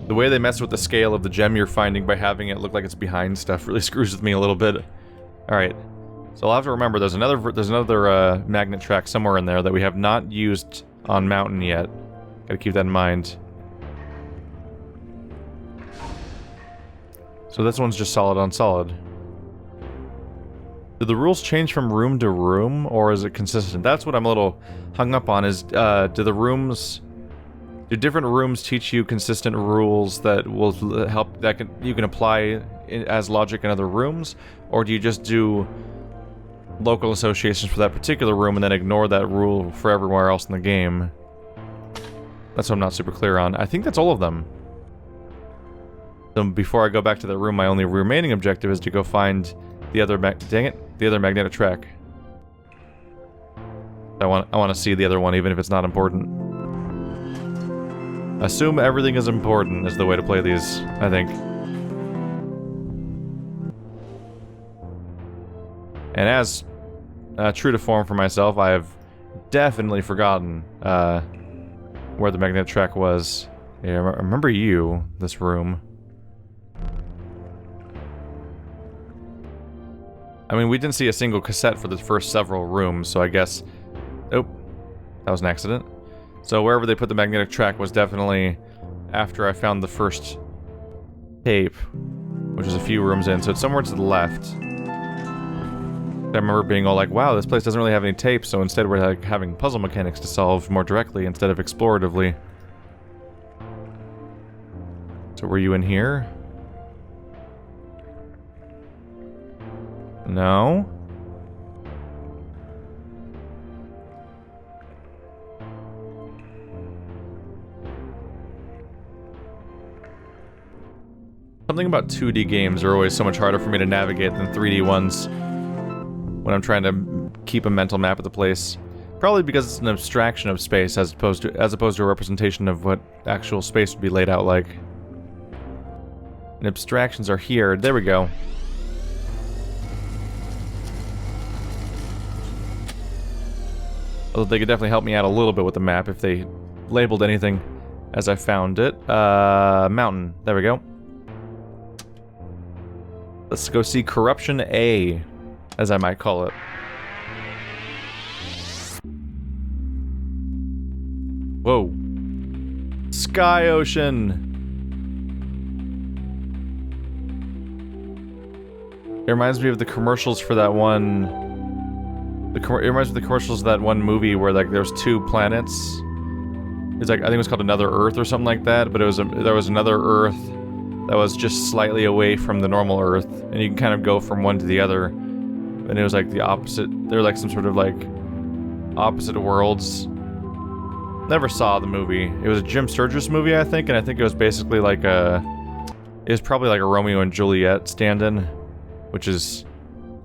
The way they mess with the scale of the gem you're finding by having it look like it's behind stuff really screws with me a little bit. Alright. So I'll have to remember there's another magnet track somewhere in there that we have not used on Mountain yet. Gotta keep that in mind. So this one's just solid on solid. Do the rules change from room to room, or is it consistent? That's what I'm a little hung up on, is, do different rooms teach you consistent rules that will help, you can apply as logic in other rooms? Or do you just do local associations for that particular room and then ignore that rule for everywhere else in the game? That's what I'm not super clear on. I think that's all of them. So before I go back to that room, my only remaining objective is to go find the other the other magnetic track. I want to see the other one, even if it's not important. Assume everything is important is the way to play these, I think. And as true to form for myself, I have definitely forgotten where the magnetic track was. Yeah, I remember this room. I mean, we didn't see a single cassette for the first several rooms, so I guess... Oh, that was an accident. So wherever they put the magnetic track was definitely after I found the first tape, which is a few rooms in, so it's somewhere to the left. I remember being all like, wow, this place doesn't really have any tapes, so instead we're like having puzzle mechanics to solve more directly instead of exploratively. So were you in here? No? Something about 2D games are always so much harder for me to navigate than 3D ones when I'm trying to keep a mental map of the place. Probably because it's an abstraction of space as opposed to a representation of what actual space would be laid out like. And abstractions are here. There we go. Although they could definitely help me out a little bit with the map if they labeled anything as I found it. Mountain. There we go. Let's go see Corruption A, as I might call it. Whoa. Sky Ocean! It reminds me of the commercials for that one... It reminds me of the commercials of that one movie where, like, there's two planets. It's like, I think it was called Another Earth or something like that, but it was there was another Earth that was just slightly away from the normal Earth, and you can kind of go from one to the other. And it was like the opposite, they were like some sort of like opposite worlds. Never saw the movie. It was a Jim Sturgis movie, I think, and I think it was basically like it was probably like a Romeo and Juliet stand-in, which is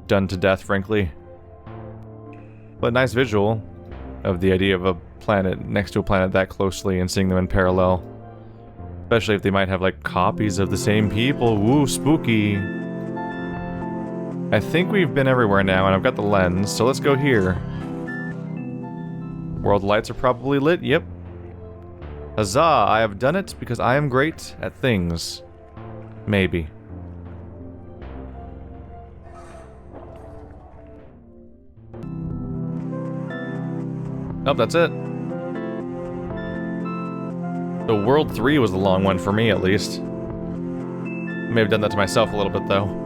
done to death, frankly. But nice visual of the idea of a planet next to a planet that closely and seeing them in parallel. Especially if they might have, like, copies of the same people. Woo, spooky. I think we've been everywhere now, and I've got the lens, so let's go here. World lights are probably lit, yep. Huzzah, I have done it because I am great at things. Maybe. Oh, that's it. So World 3 was the long one for me, at least. May have done that to myself a little bit, though.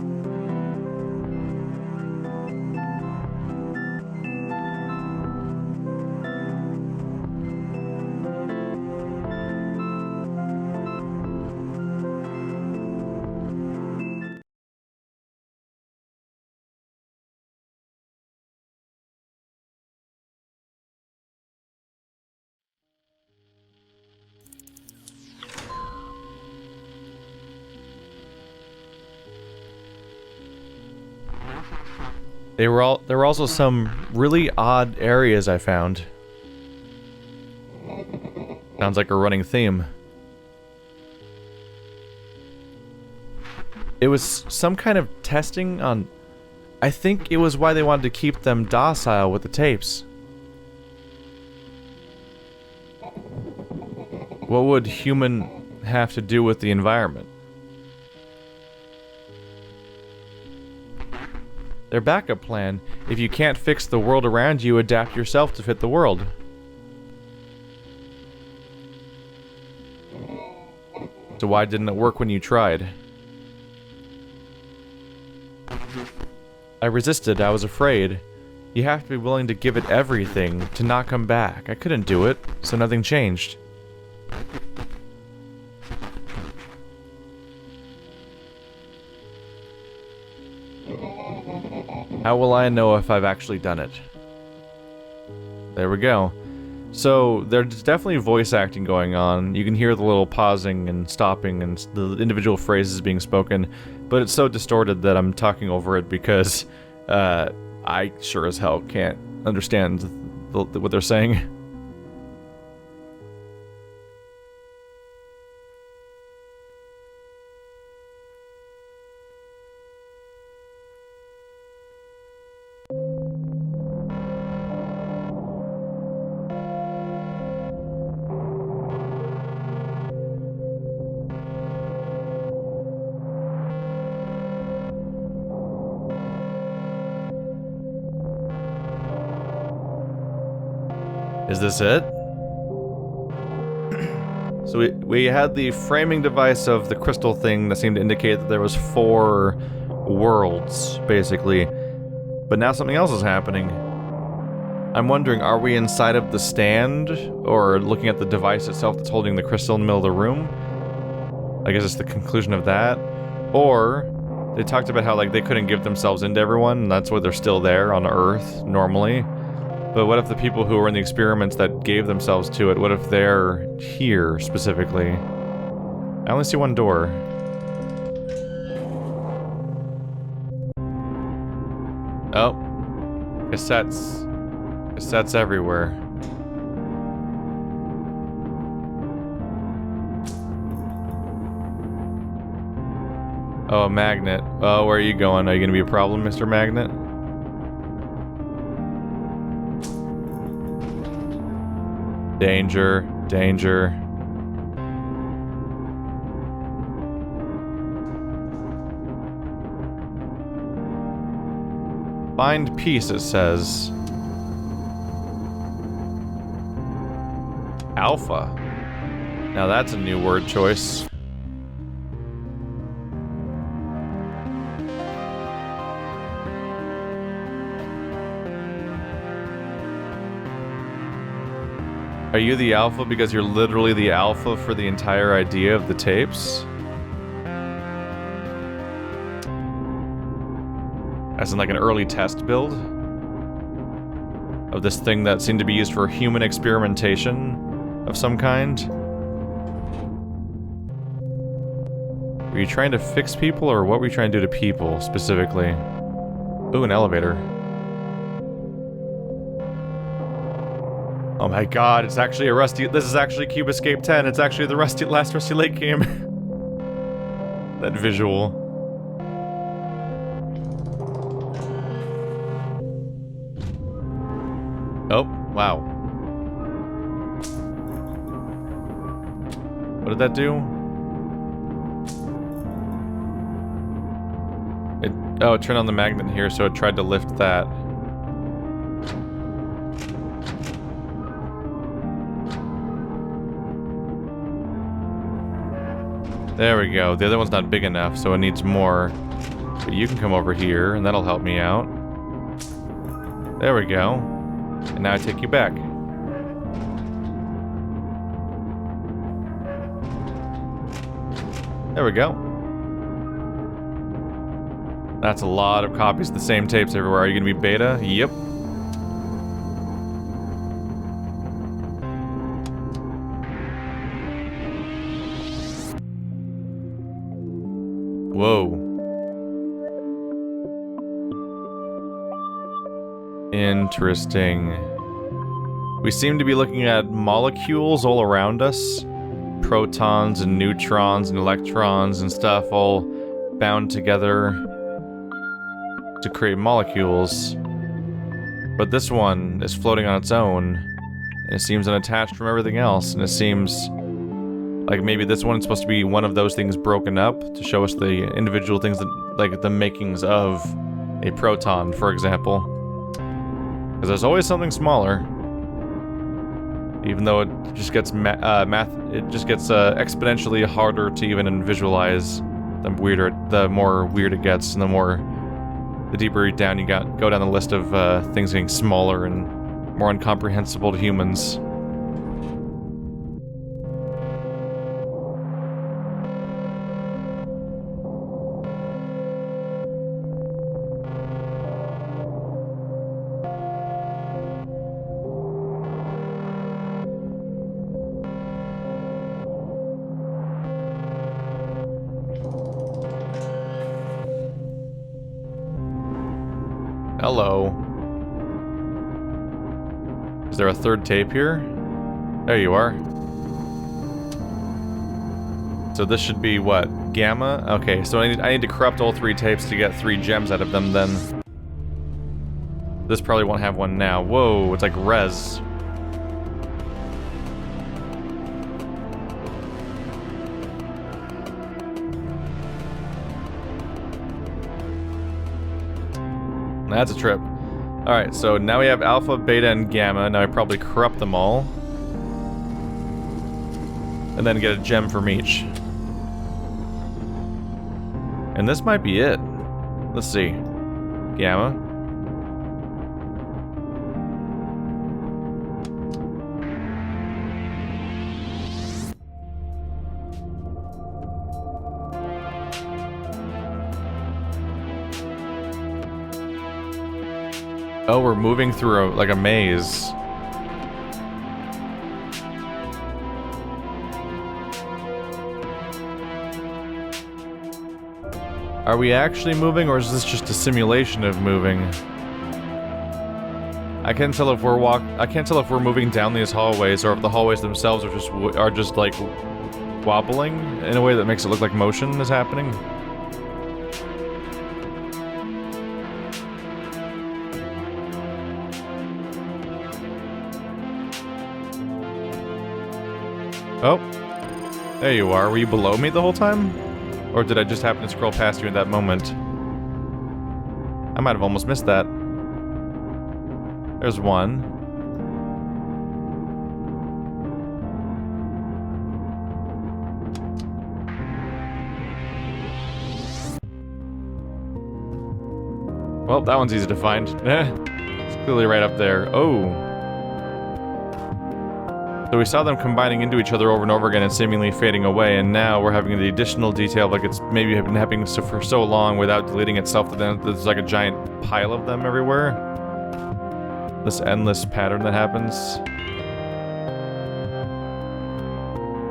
There were also some really odd areas I found. Sounds like a running theme. It was some kind of testing on... I think it was why they wanted to keep them docile with the tapes. What would human have to do with the environment. Their backup plan: if you can't fix the world around you, adapt yourself to fit the world. So why didn't it work when you tried? I resisted, I was afraid. You have to be willing to give it everything, to not come back. I couldn't do it, so nothing changed. How will I know if I've actually done it? There we go. So, there's definitely voice acting going on. You can hear the little pausing and stopping and the individual phrases being spoken, but it's so distorted that I'm talking over it because I sure as hell can't understand what they're saying. Is this it? So we had the framing device of the crystal thing that seemed to indicate that there was 4 worlds, basically. But now something else is happening. I'm wondering, are we inside of the stand? Or looking at the device itself that's holding the crystal in the middle of the room? I guess it's the conclusion of that. Or, they talked about how like they couldn't give themselves into everyone, and that's why they're still there on Earth, normally. But what if the people who were in the experiments that gave themselves to it, what if they're here, specifically? I only see one door. Oh. Cassettes. Cassettes everywhere. Oh, a magnet. Oh, where are you going? Are you gonna be a problem, Mr. Magnet? Danger, danger. Find peace, it says. Alpha. Now that's a new word choice. Are you the alpha because you're literally the alpha for the entire idea of the tapes? As in like an early test build? Of this thing that seemed to be used for human experimentation of some kind? Were you trying to fix people, or what were you trying to do to people, specifically? Ooh, an elevator. Oh my god, it's actually a Rusty... This is actually Cube Escape 10. It's actually the last Rusty Lake game. That visual. Oh, wow. What did that do? Oh, it turned on the magnet here, so it tried to lift that. There we go. The other one's not big enough, so it needs more. But you can come over here, and that'll help me out. There we go. And now I take you back. There we go. That's a lot of copies of the same tapes everywhere. Are you gonna be beta? Yep. Whoa. Interesting. We seem to be looking at molecules all around us. Protons and neutrons and electrons and stuff all bound together to create molecules. But this one is floating on its own. And it seems unattached from everything else, and it seems Like maybe this one is supposed to be one of those things broken up to show us the individual things that, like the makings of a proton, for example. Because there's always something smaller. Even though it just gets exponentially harder to even visualize. The more weird it gets, and the deeper down you go down the list of things getting smaller and more incomprehensible to humans. Hello. Is there a third tape here? There you are. So this should be what? Gamma? Okay, so I need to corrupt all 3 tapes to get 3 gems out of them then. This probably won't have one now. Whoa, it's like res. That's a trip. Alright, so now we have alpha, beta, and gamma. Now I probably corrupt them all. And then get a gem from each. And this might be it. Let's see. Gamma. Oh, we're moving through like a maze. Are we actually moving, or is this just a simulation of moving? I can't tell if we're moving down these hallways, or if the hallways themselves are just like wobbling in a way that makes it look like motion is happening. Oh, there you are. Were you below me the whole time? Or did I just happen to scroll past you in that moment? I might have almost missed that. There's one. Well, that one's easy to find. It's clearly right up there. Oh. So we saw them combining into each other over and over again and seemingly fading away, and now we're having the additional detail, like it's maybe been happening for so long without deleting itself that then there's like a giant pile of them everywhere. This endless pattern that happens.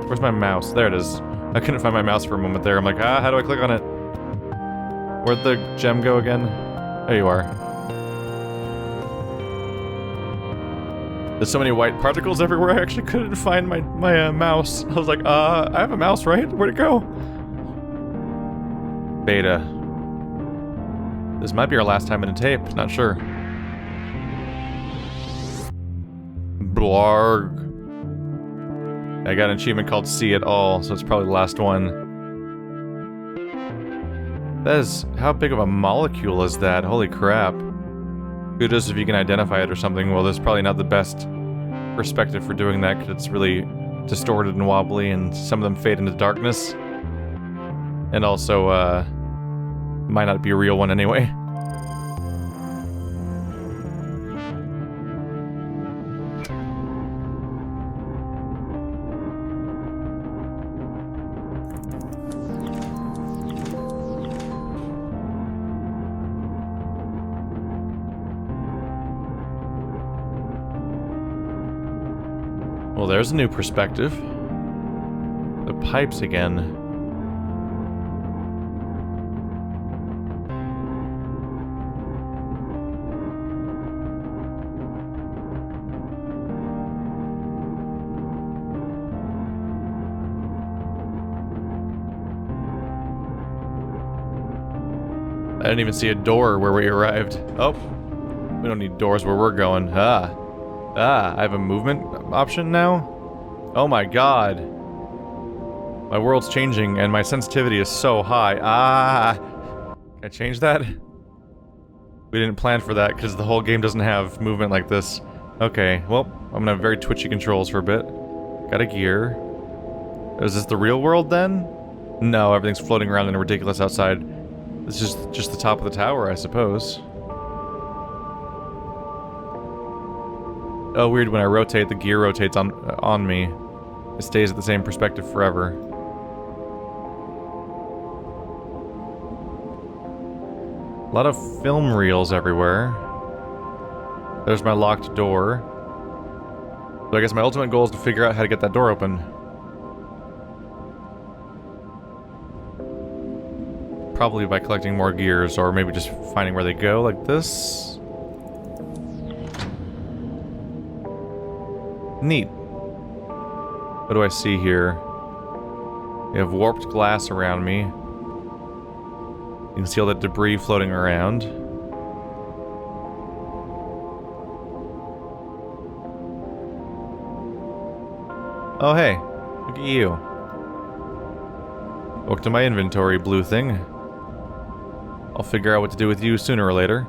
Where's my mouse? There it is. I couldn't find my mouse for a moment there. I'm like, how do I click on it? Where'd the gem go again? There you are. There's so many white particles everywhere, I actually couldn't find my mouse. I was like, I have a mouse, right? Where'd it go? Beta. This might be our last time in a tape, not sure. Blarg. I got an achievement called See It All, so it's probably the last one. That is, how big of a molecule is that? Holy crap. Kudos if you can identify it or something. Well, there's probably not the best perspective for doing that because it's really distorted and wobbly, and some of them fade into darkness. And also, might not be a real one anyway. Well, there's a new perspective. The pipes again. I didn't even see a door where we arrived. Oh, we don't need doors where we're going. I have a movement option now? Oh my god. My world's changing and my sensitivity is so high. Ah! Can I change that? We didn't plan for that because the whole game doesn't have movement like this. Okay, well, I'm gonna have very twitchy controls for a bit. Got a gear. Is this the real world then? No, everything's floating around and ridiculous outside. This is just the top of the tower, I suppose. Oh, weird, when I rotate, the gear rotates on me. It stays at the same perspective forever. A lot of film reels everywhere. There's my locked door. So I guess my ultimate goal is to figure out how to get that door open. Probably by collecting more gears, or maybe just finding where they go, like this. Neat. What do I see here? We have warped glass around me. You can see all that debris floating around. Oh hey, look at you. Look to my inventory, blue thing. I'll figure out what to do with you sooner or later.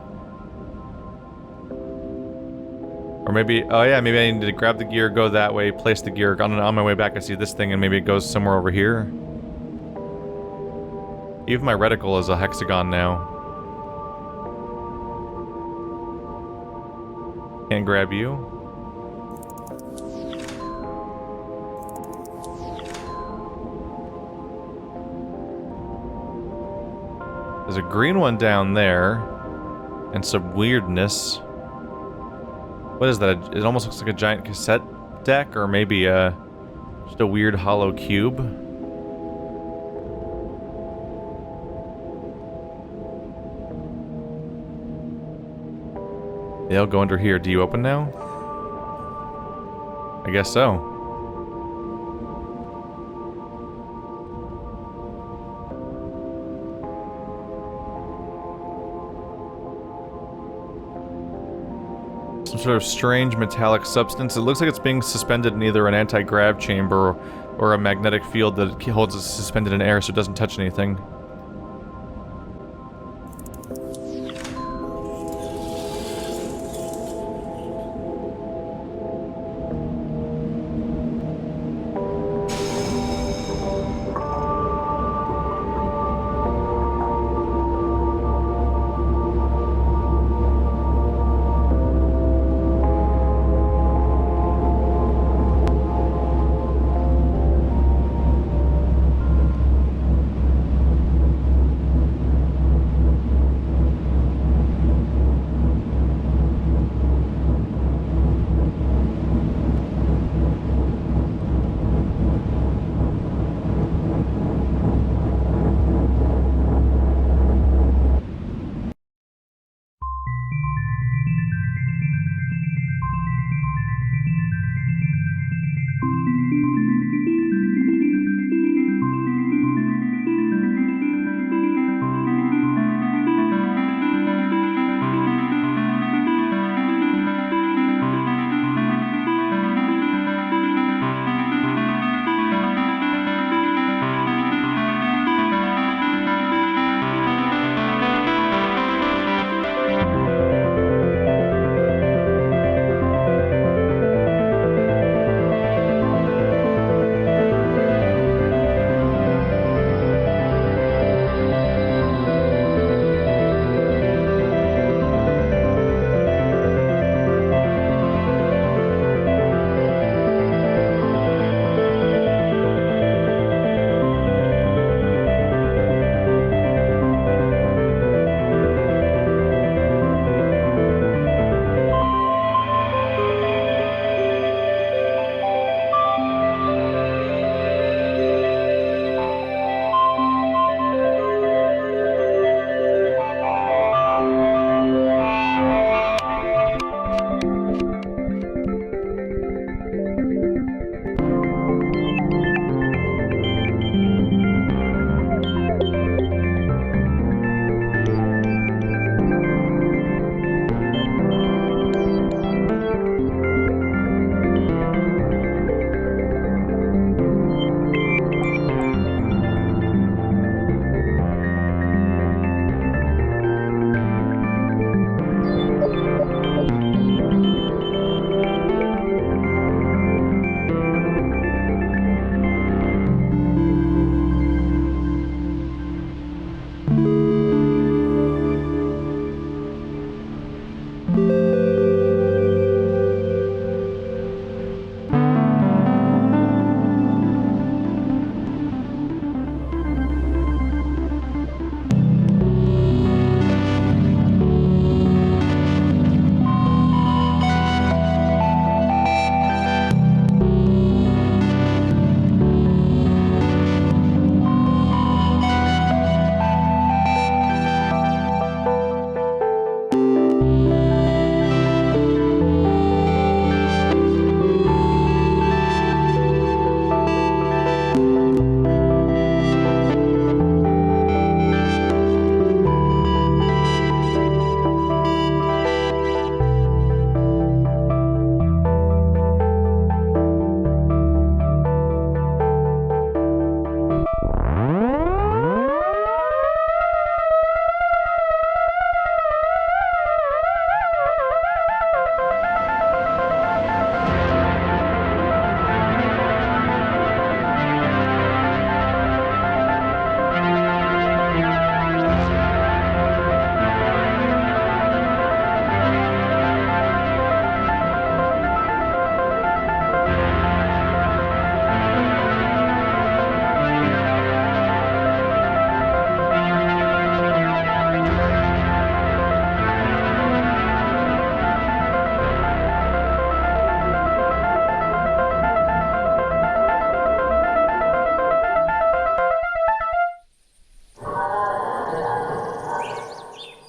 Or maybe, oh yeah, maybe I need to grab the gear, go that way, place the gear. On my way back I see this thing and maybe it goes somewhere over here. Even my reticle is a hexagon now. Can't grab you. There's a green one down there. And some weirdness. What is that? It almost looks like a giant cassette deck, or maybe just a weird hollow cube. They'll go under here. Do you open now? I guess so. Some sort of strange metallic substance. It looks like it's being suspended in either an anti-grav chamber or a magnetic field that holds it suspended in air so it doesn't touch anything.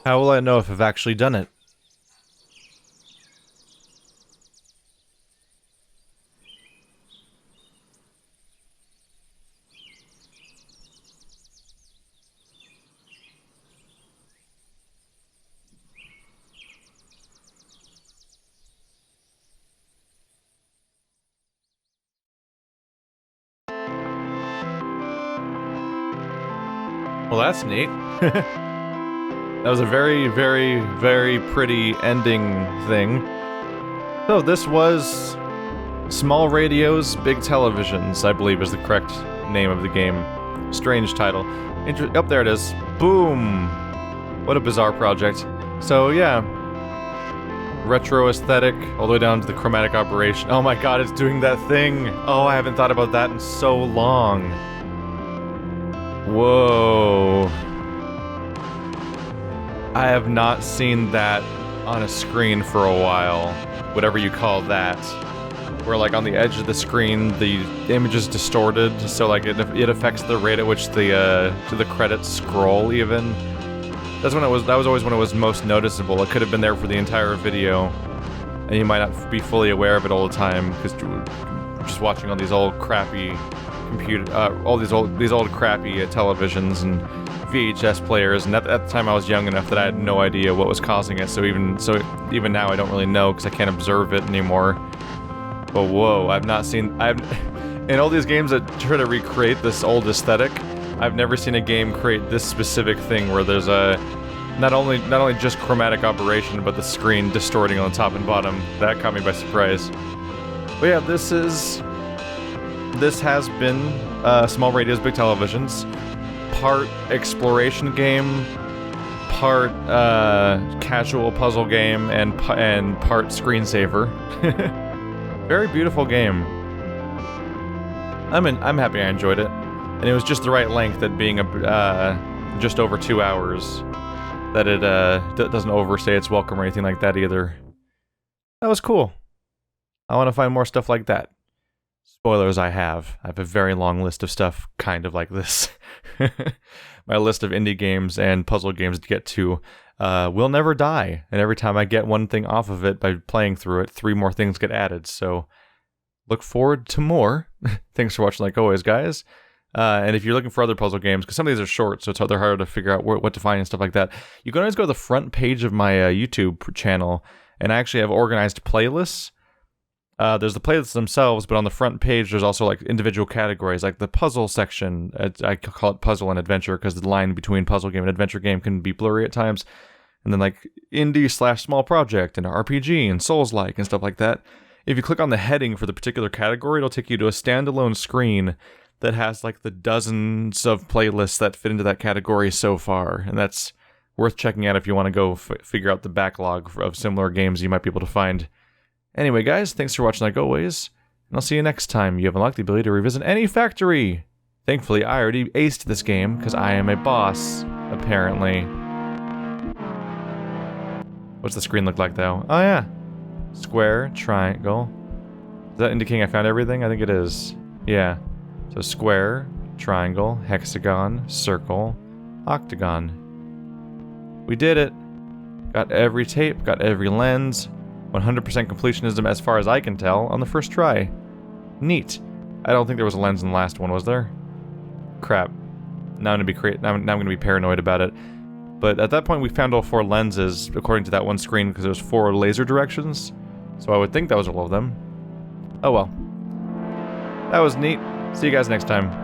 How will I know if I've actually done it? Well, that's neat. That was a very, very, very pretty ending thing. So this was Small Radios, Big Televisions, I believe is the correct name of the game. Strange title. Oh, there it is. Boom! What a bizarre project. So, yeah. Retro aesthetic, all the way down to the chromatic operation. Oh my god, it's doing that thing! Oh, I haven't thought about that in so long. Whoa. I have not seen that on a screen for a while. Whatever you call that. Where, like, on the edge of the screen, the image is distorted, so, like, it affects the rate at which the credits scroll, even. That was always when it was most noticeable. It could have been there for the entire video, and you might not be fully aware of it all the time, because just watching all these old crappy all these old crappy televisions and VHS players, and at the time I was young enough that I had no idea what was causing it, so even now I don't really know, because I can't observe it anymore. But whoa, in all these games that try to recreate this old aesthetic, I've never seen a game create this specific thing where there's a not only just chromatic operation, but the screen distorting on the top and bottom. That caught me by surprise. But yeah, this has been Small Radios, Big Televisions. Part exploration game, part casual puzzle game, and part screensaver. Very beautiful game. I'm happy I enjoyed it, and it was just the right length at being just over 2 hours. That it doesn't overstay its welcome or anything like that either. That was cool. I want to find more stuff like that. Spoilers, I have a very long list of stuff kind of like this. My list of indie games and puzzle games to get to will never die, and every time I get one thing off of it by playing through it, 3 more things get added, so look forward to more. Thanks for watching like always, guys. And if you're looking for other puzzle games, because some of these are short, so they're harder to figure out what to find and stuff like that, you can always go to the front page of my YouTube channel, and I actually have organized playlists. There's the playlists themselves, but on the front page there's also like individual categories, like the puzzle section. I call it puzzle and adventure because the line between puzzle game and adventure game can be blurry at times. And then like indie/small project and RPG and Souls-like and stuff like that. If you click on the heading for the particular category, it'll take you to a standalone screen that has like the dozens of playlists that fit into that category so far. And that's worth checking out if you want to go figure out the backlog of similar games you might be able to find. Anyway, guys, thanks for watching like always, and I'll see you next time you have unlocked the ability to revisit any factory. Thankfully, I already aced this game, because I am a boss, apparently. What's the screen look like, though? Oh, yeah. Square, triangle. Is that indicating I found everything? I think it is. Yeah. So square, triangle, hexagon, circle, octagon. We did it. Got every tape, got every lens. 100% completionism as far as I can tell on the first try. Neat. I don't think there was a lens in the last one, was there? Crap. Now I'm gonna be paranoid about it. But at that point we found all 4 lenses according to that one screen because there's 4 laser directions. So I would think that was all of them. Oh well. That was neat. See you guys next time.